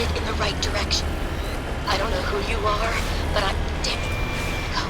headed in the right direction. I don't know who you are, but I'm... Damn it. Go.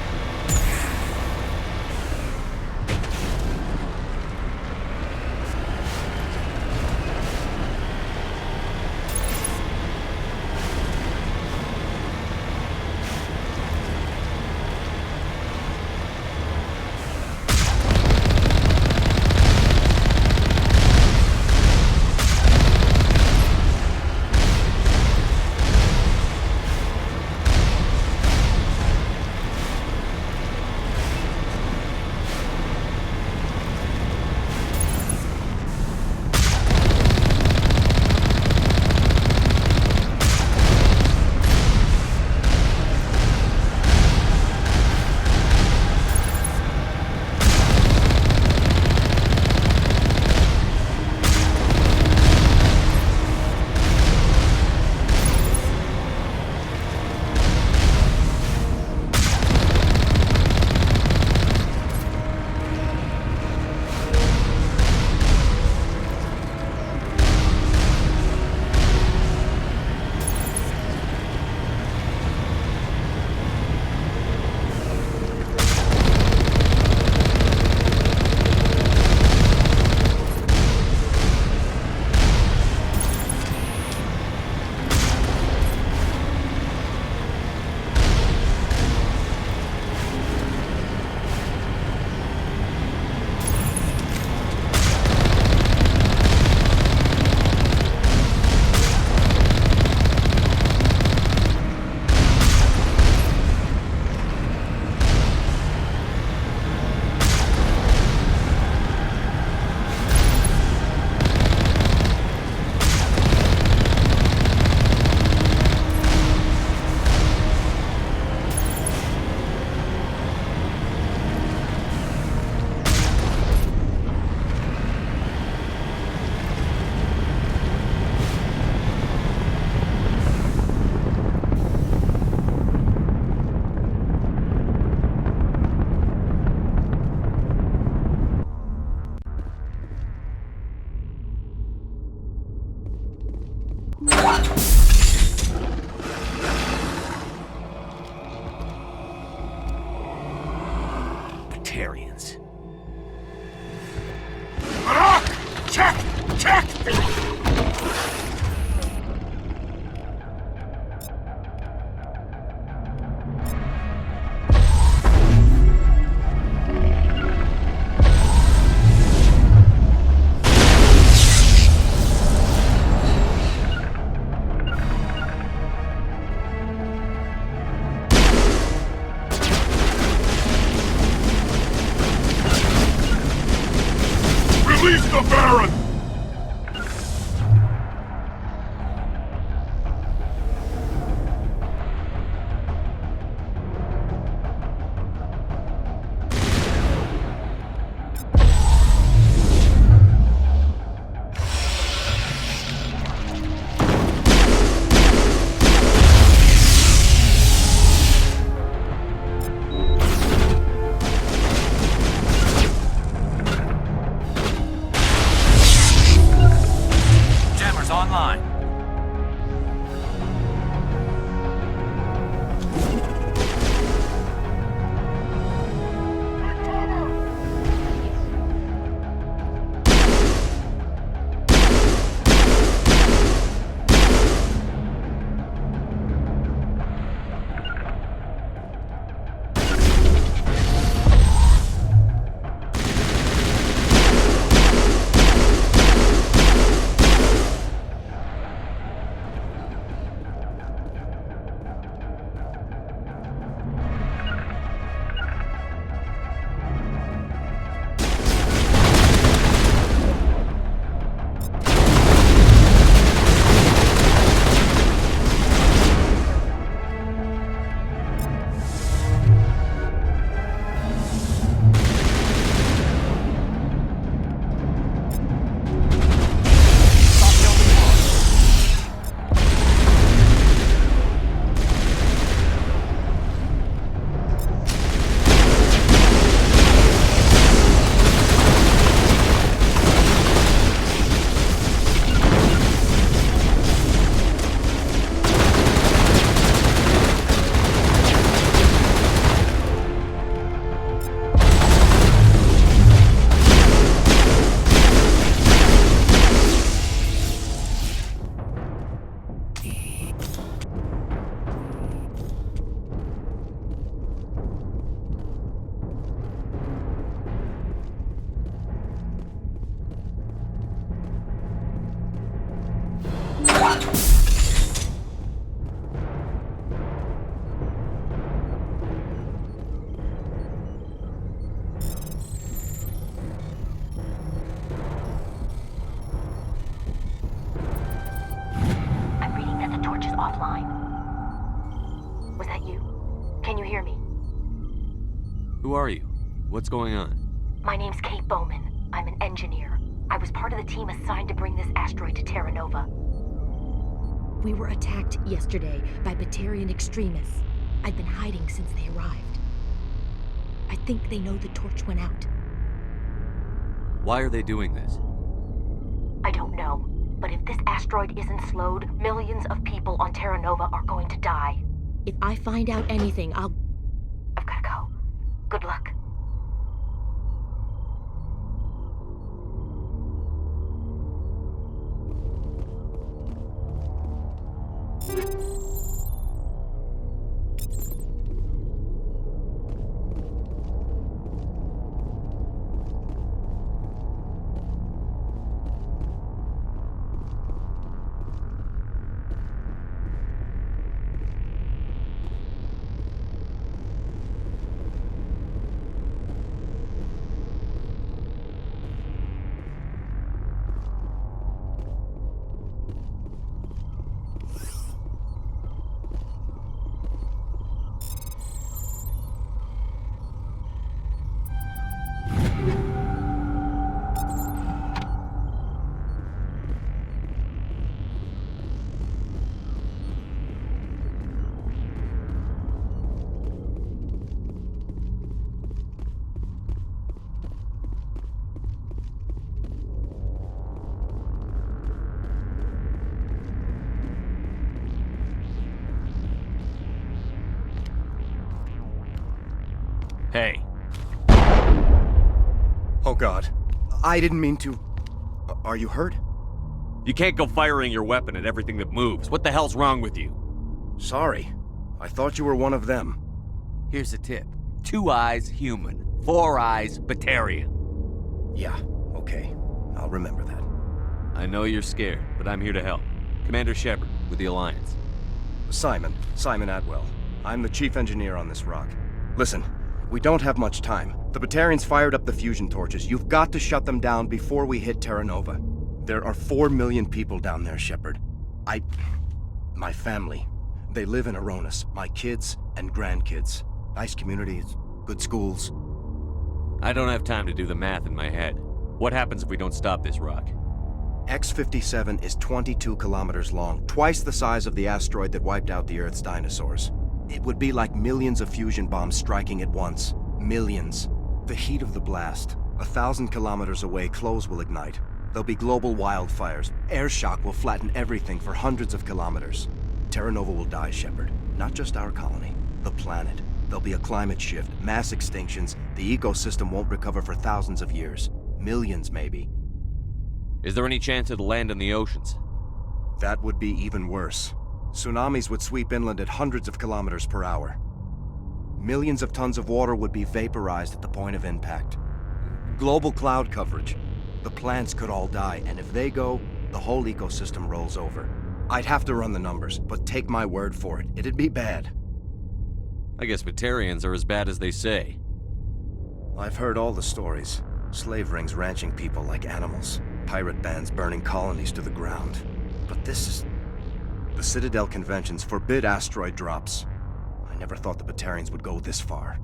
Batarians. Check! Check! Release the Baron! offline. Was that you? Can you hear me? Who are you? What's going on? My name's Kate Bowman. I'm an engineer. I was part of the team assigned to bring this asteroid to Terra Nova. We were attacked yesterday by Batarian extremists. I've been hiding since they arrived. I think they know the torch went out. Why are they doing this? I don't know, but if this asteroid isn't slowed, millions of people on Terra Nova are going to die. If I find out anything, I've gotta go. Good luck. Hey. Oh God. I didn't mean to... Are you hurt? You can't go firing your weapon at everything that moves. What the hell's wrong with you? Sorry. I thought you were one of them. Here's a tip. 2 eyes, human. 4 eyes, Batarian. Yeah, okay. I'll remember that. I know you're scared, but I'm here to help. Commander Shepard, with the Alliance. Simon Atwell. I'm the chief engineer on this rock. Listen, we don't have much time. The Batarians fired up the fusion torches. You've got to shut them down before we hit Terra Nova. There are 4 million people down there, Shepard. My family. They live in Aronis. My kids and grandkids. Nice communities, good schools. I don't have time to do the math in my head. What happens if we don't stop this rock? X57 is 22 kilometers long, twice the size of the asteroid that wiped out the Earth's dinosaurs. It would be like millions of fusion bombs striking at once. Millions. The heat of the blast. 1,000 kilometers away, clothes will ignite. There'll be global wildfires. Air shock will flatten everything for hundreds of kilometers. Terra Nova will die, Shepard. Not just our colony. The planet. There'll be a climate shift, mass extinctions. The ecosystem won't recover for thousands of years. Millions, maybe. Is there any chance it'll land in the oceans? That would be even worse. Tsunamis would sweep inland at hundreds of kilometers per hour. Millions of tons of water would be vaporized at the point of impact. Global cloud coverage. The plants could all die, and if they go, the whole ecosystem rolls over. I'd have to run the numbers, but take my word for it, it'd be bad. I guess Batarians are as bad as they say. I've heard all the stories. Slave rings ranching people like animals. Pirate bands burning colonies to the ground. But this is... The Citadel conventions forbid asteroid drops. I never thought the Batarians would go this far.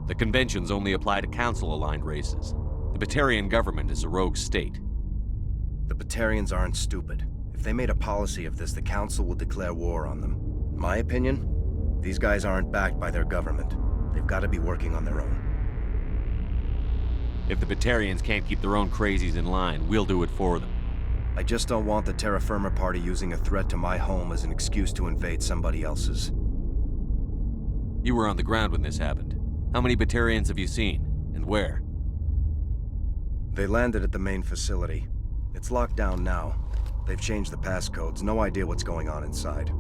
The conventions only apply to Council-aligned races. The Batarian government is a rogue state. The Batarians aren't stupid. If they made a policy of this, the Council will declare war on them. My opinion? These guys aren't backed by their government. They've got to be working on their own. If the Batarians can't keep their own crazies in line, we'll do it for them. I just don't want the Terra Firma Party using a threat to my home as an excuse to invade somebody else's. You were on the ground when this happened. How many Batarians have you seen? And where? They landed at the main facility. It's locked down now. They've changed the passcodes. No idea what's going on inside.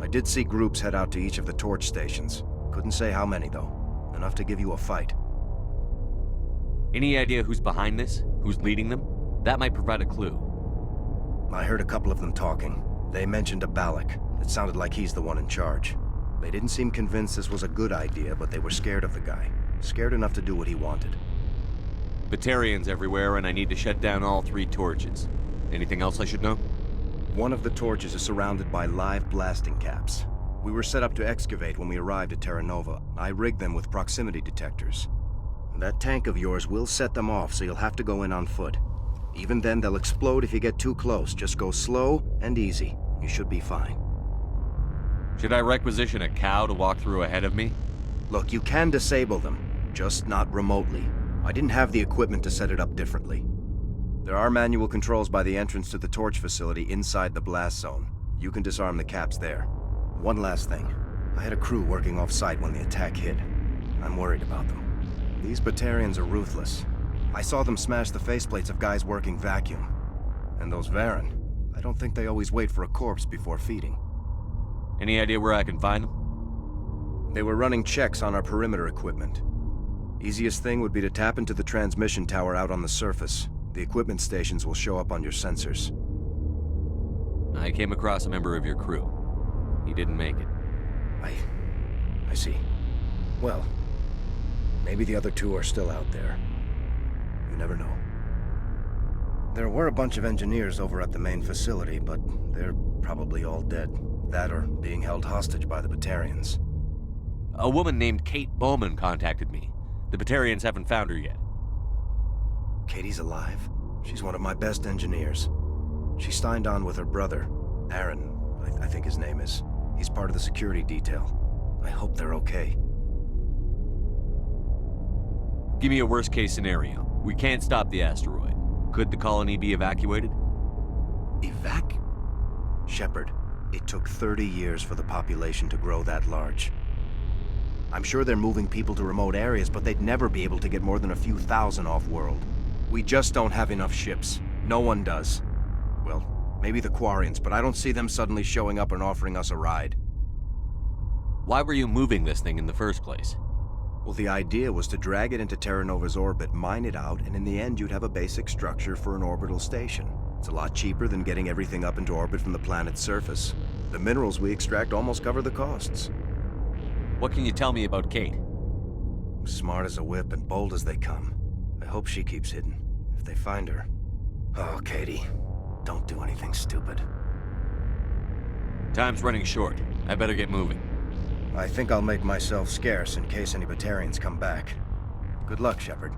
I did see groups head out to each of the torch stations. Couldn't say how many, though. Enough to give you a fight. Any idea who's behind this? Who's leading them? That might provide a clue. I heard a couple of them talking. They mentioned a Balak. It sounded like he's the one in charge. They didn't seem convinced this was a good idea, but they were scared of the guy. Scared enough to do what he wanted. Batarians everywhere, and I need to shut down all 3 torches. Anything else I should know? One of the torches is surrounded by live blasting caps. We were set up to excavate when we arrived at Terra Nova. I rigged them with proximity detectors. That tank of yours will set them off, so you'll have to go in on foot. Even then, they'll explode if you get too close. Just go slow and easy. You should be fine. Should I requisition a cow to walk through ahead of me? Look, you can disable them, just not remotely. I didn't have the equipment to set it up differently. There are manual controls by the entrance to the torch facility inside the blast zone. You can disarm the caps there. One last thing. I had a crew working off-site when the attack hit. I'm worried about them. These Batarians are ruthless. I saw them smash the faceplates of guys working vacuum. And those Varen, I don't think they always wait for a corpse before feeding. Any idea where I can find them? They were running checks on our perimeter equipment. Easiest thing would be to tap into the transmission tower out on the surface. The equipment stations will show up on your sensors. I came across a member of your crew. He didn't make it. I see. Well, maybe the other two are still out there. You never know. There were a bunch of engineers over at the main facility, but they're probably all dead. That or being held hostage by the Batarians. A woman named Kate Bowman contacted me. The Batarians haven't found her yet. Katie's alive? She's one of my best engineers. She signed on with her brother, Aaron, I think his name is. He's part of the security detail. I hope they're okay. Give me a worst-case scenario. We can't stop the asteroid. Could the colony be evacuated? Shepard, it took 30 years for the population to grow that large. I'm sure they're moving people to remote areas, but they'd never be able to get more than a few thousand off-world. We just don't have enough ships. No one does. Well, maybe the Quarians, but I don't see them suddenly showing up and offering us a ride. Why were you moving this thing in the first place? Well, the idea was to drag it into Terra Nova's orbit, mine it out, and in the end you'd have a basic structure for an orbital station. It's a lot cheaper than getting everything up into orbit from the planet's surface. The minerals we extract almost cover the costs. What can you tell me about Kate? Smart as a whip and bold as they come. I hope she keeps hidden. If they find her... Oh, Katie. Don't do anything stupid. Time's running short. I better get moving. I think I'll make myself scarce in case any Batarians come back. Good luck, Shepard.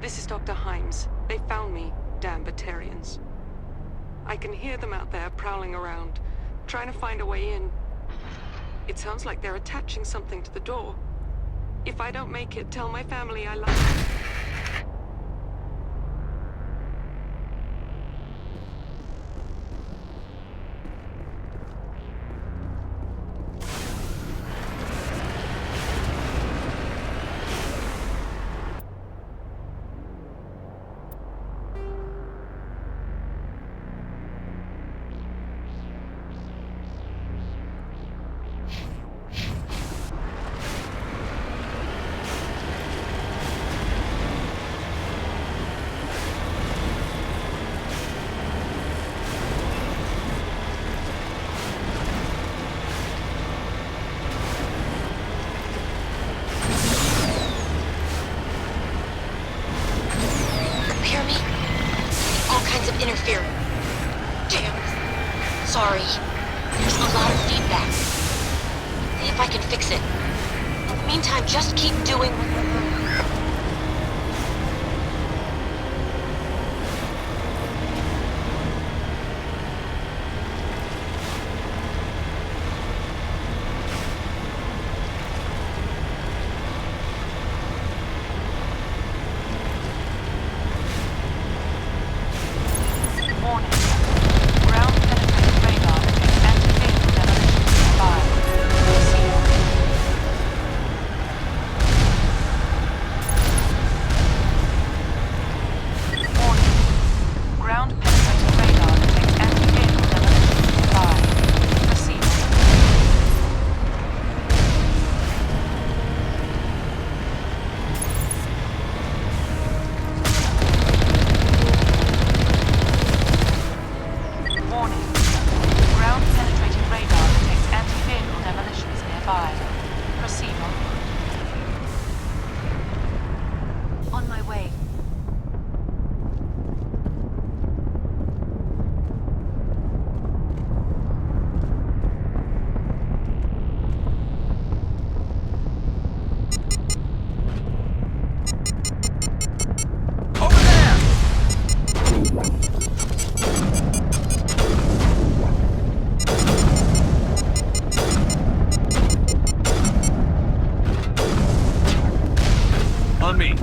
This is Dr. Himes. They found me, damn Batarians. I can hear them out there prowling around, trying to find a way in. It sounds like they're attaching something to the door. If I don't make it, tell my family I love them. Interfering. Damn. Sorry. There's a lot of feedback. See if I can fix it. In the meantime, just keep doing what you're doing. On me.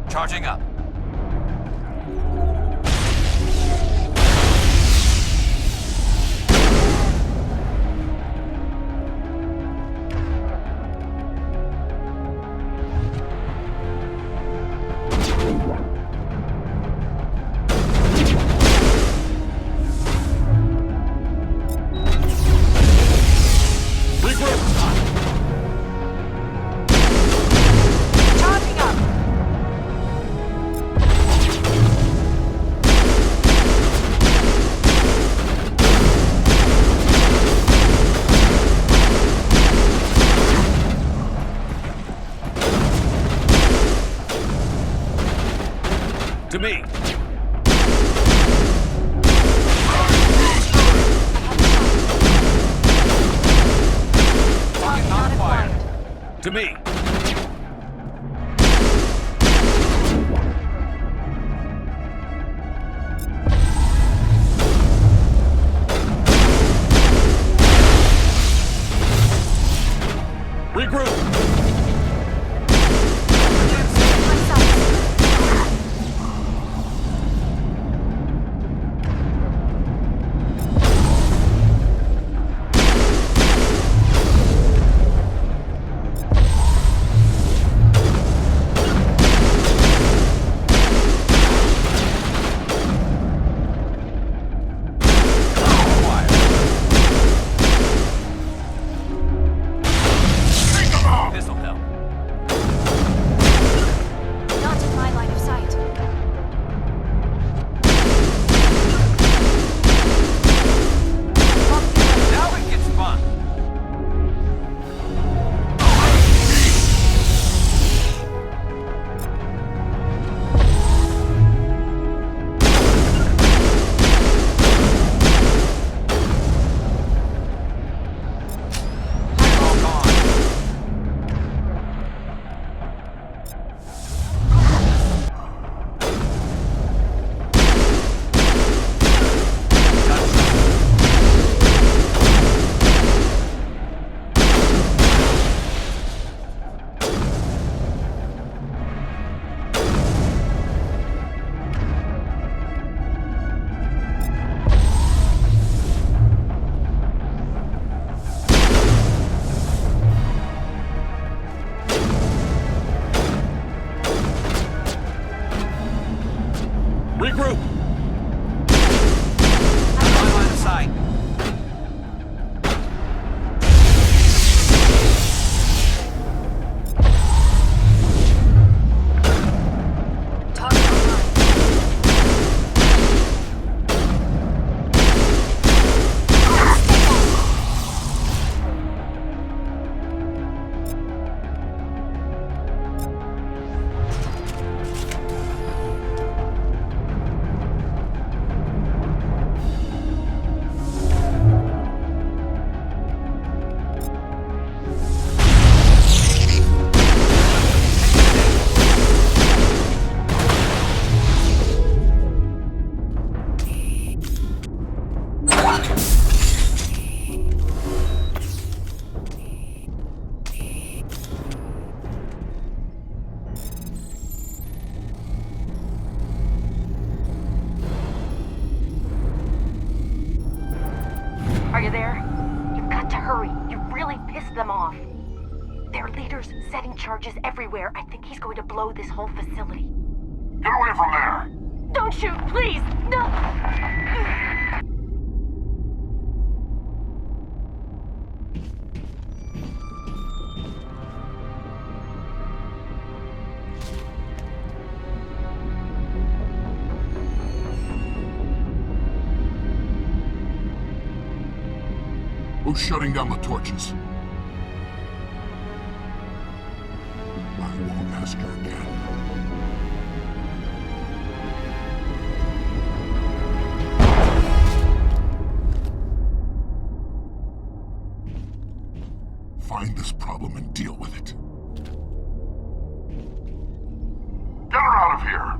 Charging up. To me! Not acquired. To me! Regroup! This'll help. Not in my line of sight. Now it gets fun! Regroup! My line of sight. Target online. Are you there? You've got to hurry. You really pissed them off. Their leader's setting charges everywhere. I think he's going to blow this whole facility. Get away from there! Don't shoot, please! No! Who's shutting down the torches? I won't ask her again. Find this problem and deal with it. Get her out of here!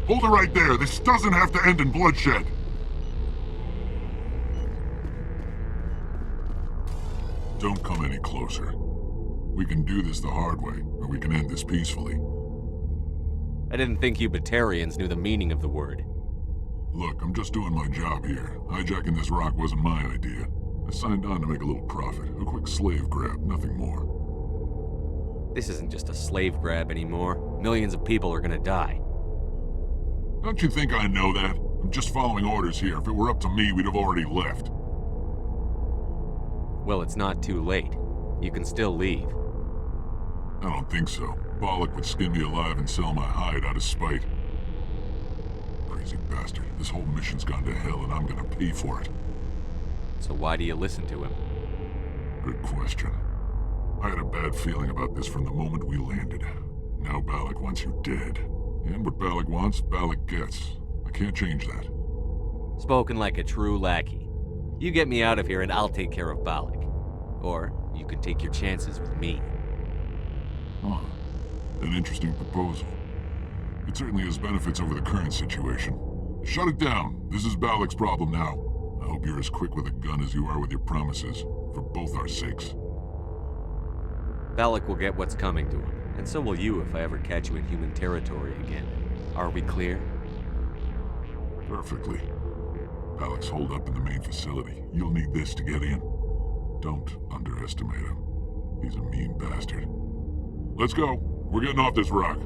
Hold it right there. This doesn't have to end in bloodshed. Don't come any closer. We can do this the hard way, or we can end this peacefully. I didn't think you Batarians knew the meaning of the word. Look, I'm just doing my job here. Hijacking this rock wasn't my idea. I signed on to make a little profit. A quick slave grab, nothing more. This isn't just a slave grab anymore. Millions of people are gonna die. Don't you think I know that? I'm just following orders here. If it were up to me, we'd have already left. Well, it's not too late. You can still leave. I don't think so. Bollock would skin me alive and sell my hide out of spite. Crazy bastard. This whole mission's gone to hell and I'm gonna pay for it. So why do you listen to him? Good question. I had a bad feeling about this from the moment we landed. Now Bollock wants you dead. And what Bollock wants, Bollock gets. I can't change that. Spoken like a true lackey. You get me out of here and I'll take care of Bollock. Or you can take your chances with me. Huh. An interesting proposal. It certainly has benefits over the current situation. Shut it down. This is Bollock's problem now. I hope you're as quick with a gun as you are with your promises, for both our sakes. Bollock will get what's coming to him, and so will you if I ever catch you in human territory again. Are we clear? Perfectly. Bollock's holed up in the main facility. You'll need this to get in. Don't underestimate him. He's a mean bastard. Let's go. We're getting off this rock.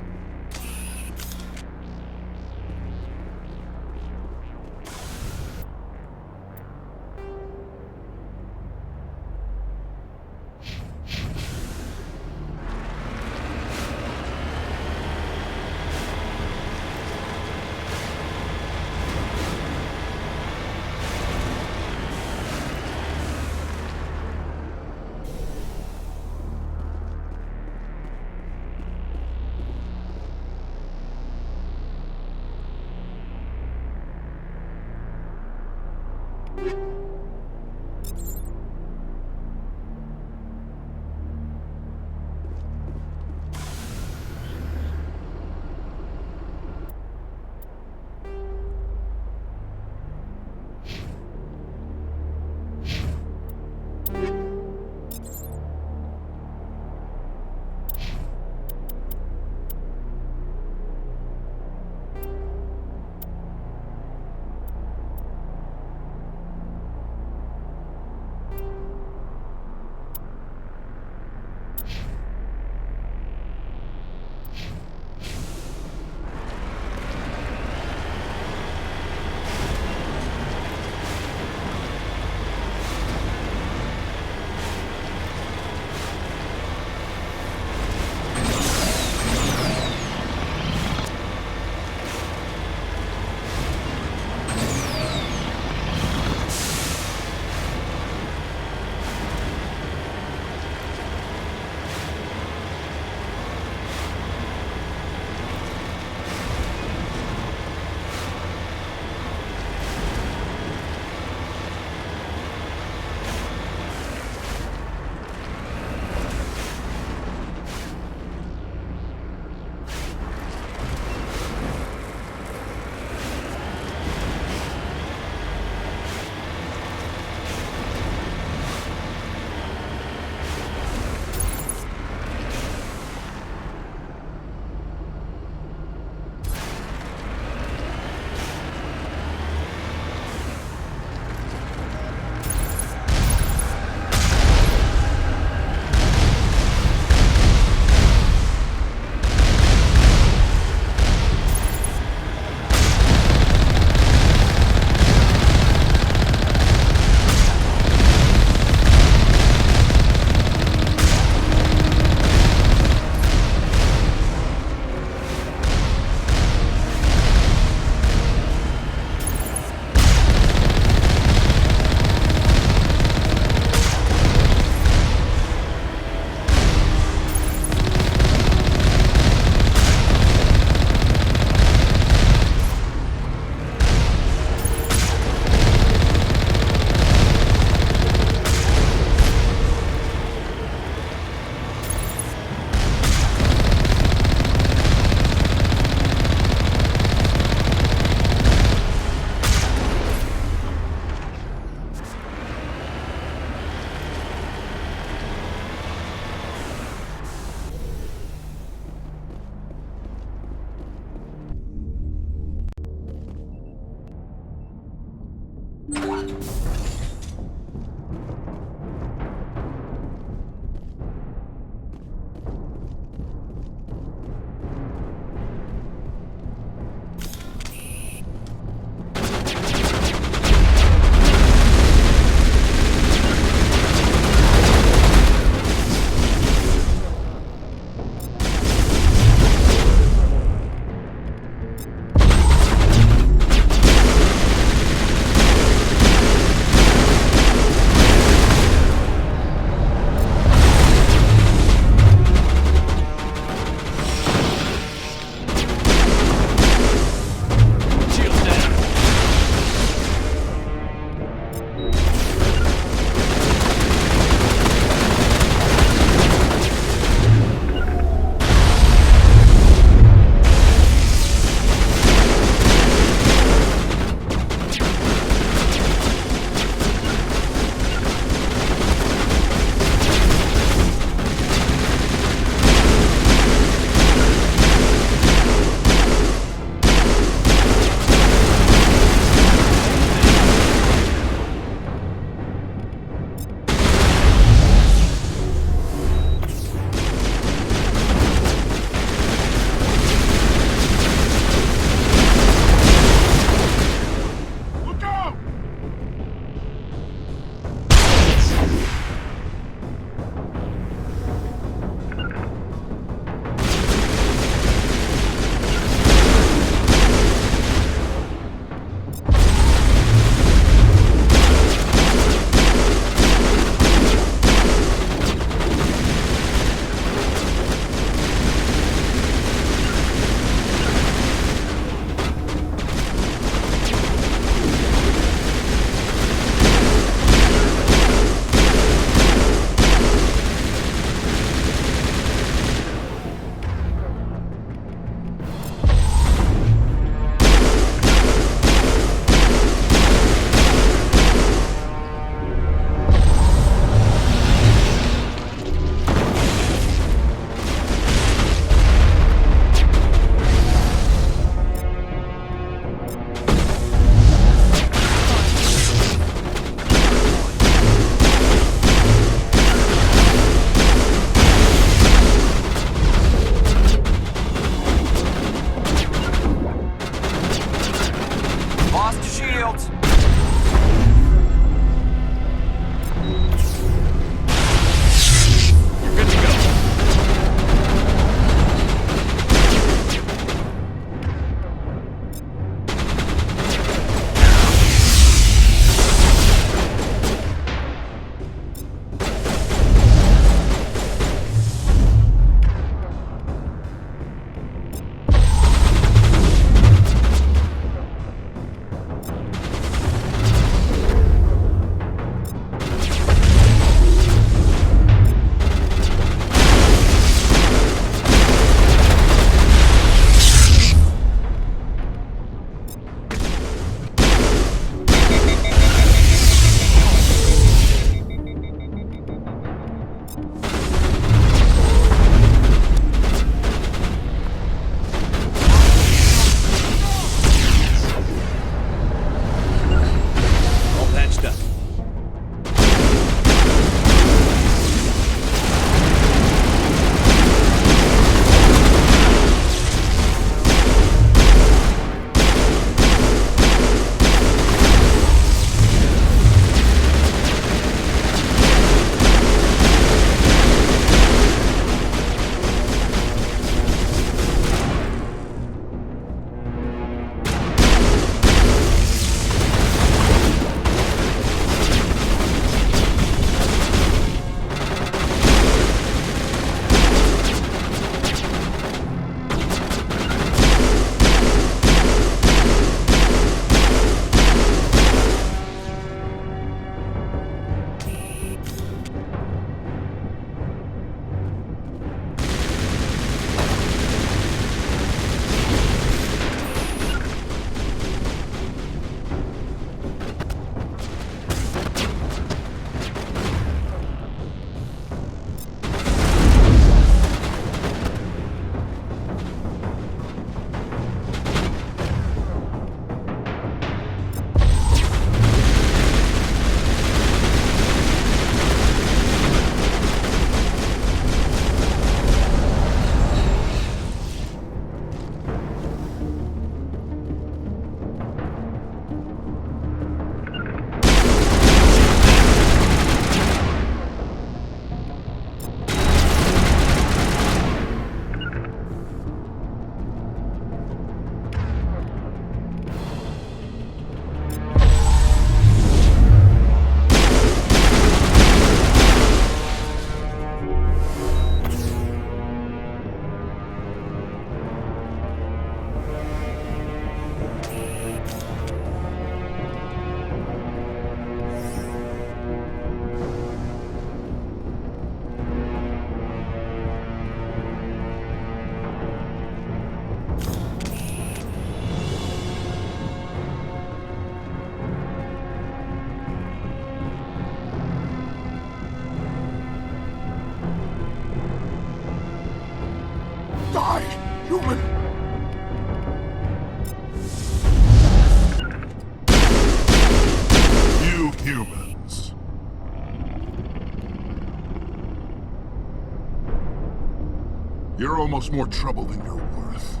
You're almost more trouble than you're worth.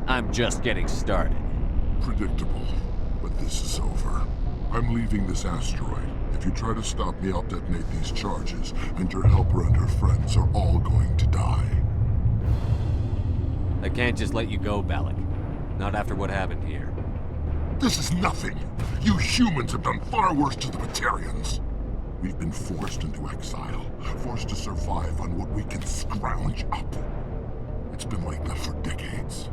I'm just getting started. Predictable, but this is over. I'm leaving this asteroid. If you try to stop me, I'll detonate these charges, and your helper and her friends are all going to die. I can't just let you go, Balak. Not after what happened here. This is nothing. You humans have done far worse to the Batarians. We've been forced into exile, forced to survive on what we can scrounge up. It's been like that for decades.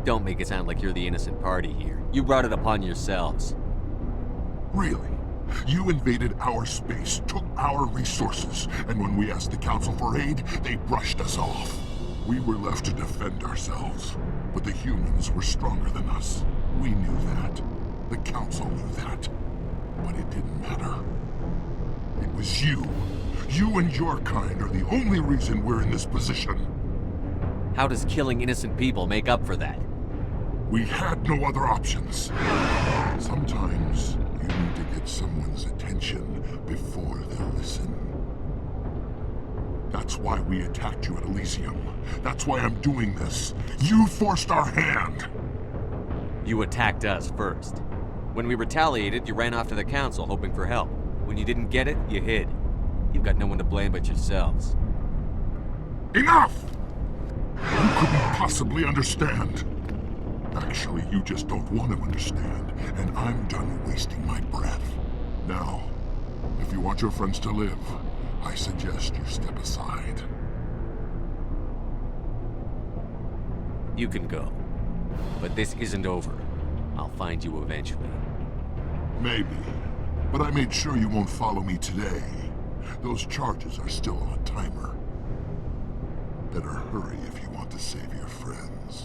Don't make it sound like you're the innocent party here. You brought it upon yourselves. Really? You invaded our space, took our resources, and when we asked the Council for aid, they brushed us off. We were left to defend ourselves, but the humans were stronger than us. We knew that. The Council knew that. But it didn't matter. It was you. You and your kind are the only reason we're in this position. How does killing innocent people make up for that? We had no other options. Sometimes you need to get someone's attention before they'll listen. That's why we attacked you at Elysium. That's why I'm doing this. You forced our hand. You attacked us first. When we retaliated, you ran off to the Council hoping for help. When you didn't get it, you hid. You've got no one to blame but yourselves. Enough! You couldn't possibly understand. Actually, you just don't want to understand, and I'm done wasting my breath. Now, if you want your friends to live, I suggest you step aside. You can go. But this isn't over. I'll find you eventually. Maybe. But I made sure you won't follow me today. Those charges are still on a timer. Better hurry if you want to save your friends.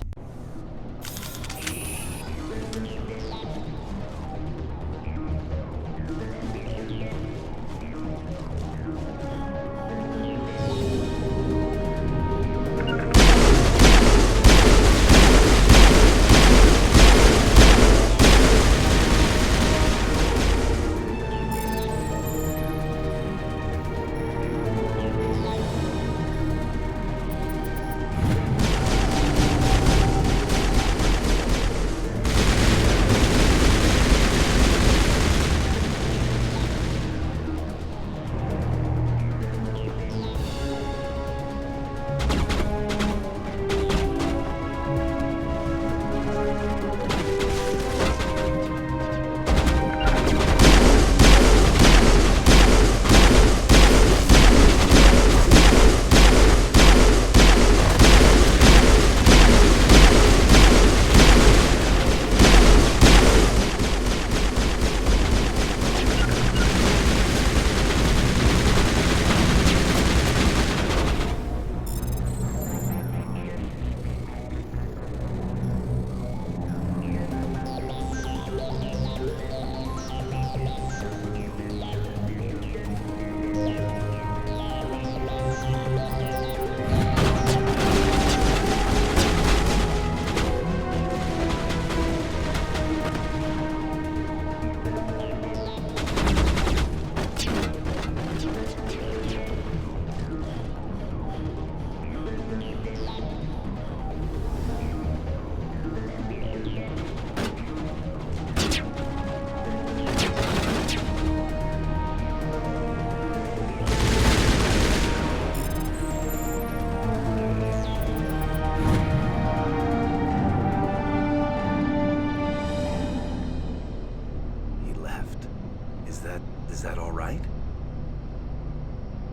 Is that all right?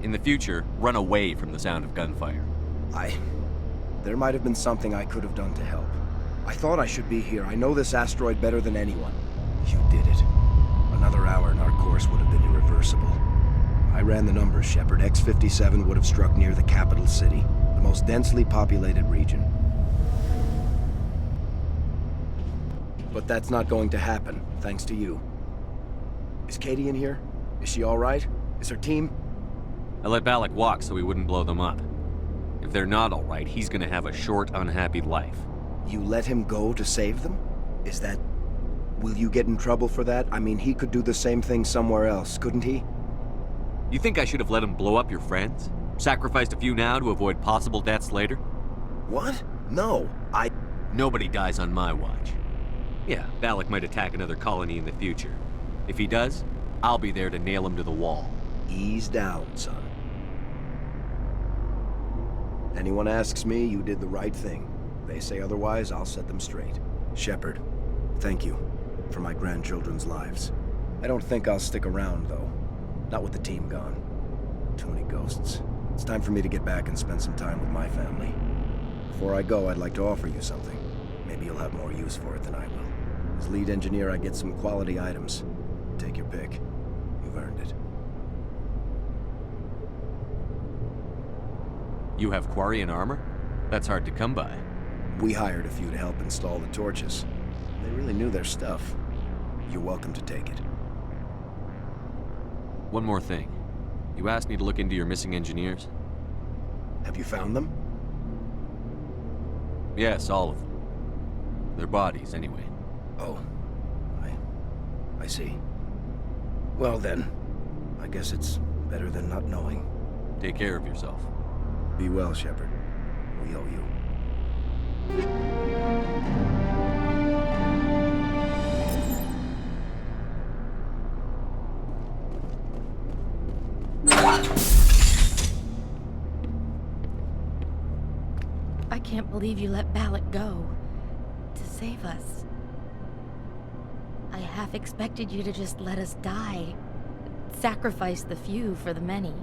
In the future, run away from the sound of gunfire. There might have been something I could have done to help. I thought I should be here. I know this asteroid better than anyone. You did it. Another hour and our course would have been irreversible. I ran the numbers, Shepard. X57 would have struck near the capital city, the most densely populated region. But that's not going to happen, thanks to you. Is Katie in here? Is she all right? Is her team? I let Balak walk so he wouldn't blow them up. If they're not all right, he's gonna have a short, unhappy life. You let him go to save them? Is that... Will you get in trouble for that? I mean, he could do the same thing somewhere else, couldn't he? You think I should have let him blow up your friends? Sacrificed a few now to avoid possible deaths later? What? No, Nobody dies on my watch. Yeah, Balak might attack another colony in the future. If he does, I'll be there to nail him to the wall. Ease down, son. Anyone asks me, you did the right thing. They say otherwise, I'll set them straight. Shepard, thank you for my grandchildren's lives. I don't think I'll stick around, though. Not with the team gone. Too many ghosts. It's time for me to get back and spend some time with my family. Before I go, I'd like to offer you something. Maybe you'll have more use for it than I will. As lead engineer, I get some quality items. Take your pick. You've earned it. You have Quarian armor? That's hard to come by. We hired a few to help install the torches. They really knew their stuff. You're welcome to take it. One more thing. You asked me to look into your missing engineers? Have you found them? Yes, all of them. Their bodies, anyway. Oh. I see. Well then, I guess it's better than not knowing. Take care of yourself. Be well, Shepard. We owe you. I can't believe you let Balak go. To save us. I half expected you to just let us die. Sacrifice the few for the many.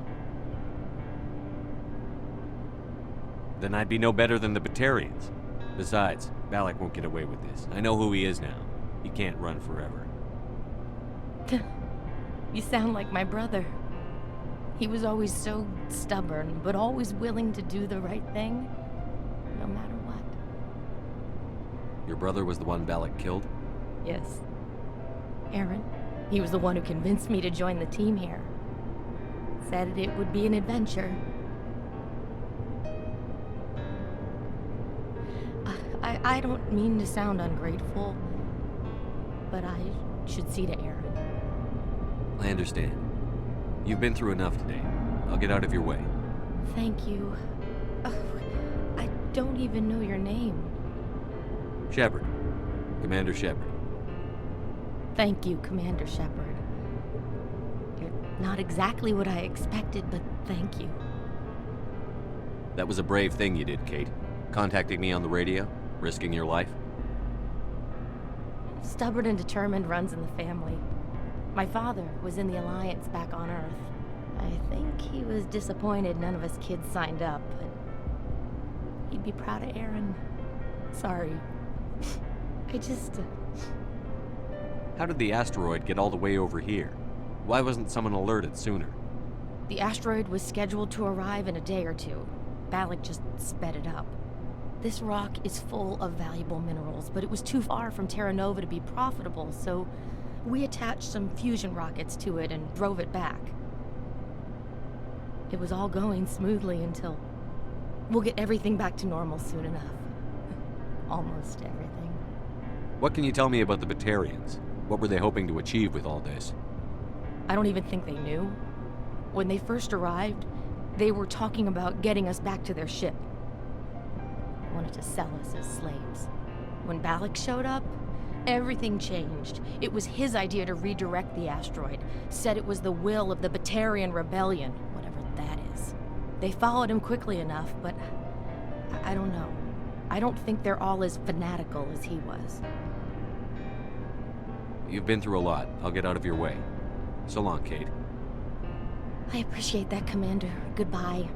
Then I'd be no better than the Batarians. Besides, Balak won't get away with this. I know who he is now. He can't run forever. You sound like my brother. He was always so stubborn, but always willing to do the right thing, no matter what. Your brother was the one Balak killed? Yes. Aaron. He was the one who convinced me to join the team here. Said it would be an adventure. I don't mean to sound ungrateful, but I should see to Aaron. I understand. You've been through enough today. I'll get out of your way. Thank you. Oh, I don't even know your name. Shepard. Commander Shepard. Thank you, Commander Shepard. You're not exactly what I expected, but thank you. That was a brave thing you did, Kate. Contacting me on the radio, risking your life. Stubborn and determined runs in the family. My father was in the Alliance back on Earth. I think he was disappointed none of us kids signed up, but he'd be proud of Aaron. Sorry. I just... How did the asteroid get all the way over here? Why wasn't someone alerted sooner? The asteroid was scheduled to arrive in a day or two. Balak just sped it up. This rock is full of valuable minerals, but it was too far from Terra Nova to be profitable, so we attached some fusion rockets to it and drove it back. It was all going smoothly until... We'll get everything back to normal soon enough. Almost everything. What can you tell me about the Batarians? What were they hoping to achieve with all this? I don't even think they knew. When they first arrived, they were talking about getting us back to their ship. They wanted to sell us as slaves. When Balak showed up, everything changed. It was his idea to redirect the asteroid. Said it was the will of the Batarian rebellion, whatever that is. They followed him quickly enough, but I don't know. I don't think they're all as fanatical as he was. You've been through a lot. I'll get out of your way. So long, Kate. I appreciate that, Commander. Goodbye.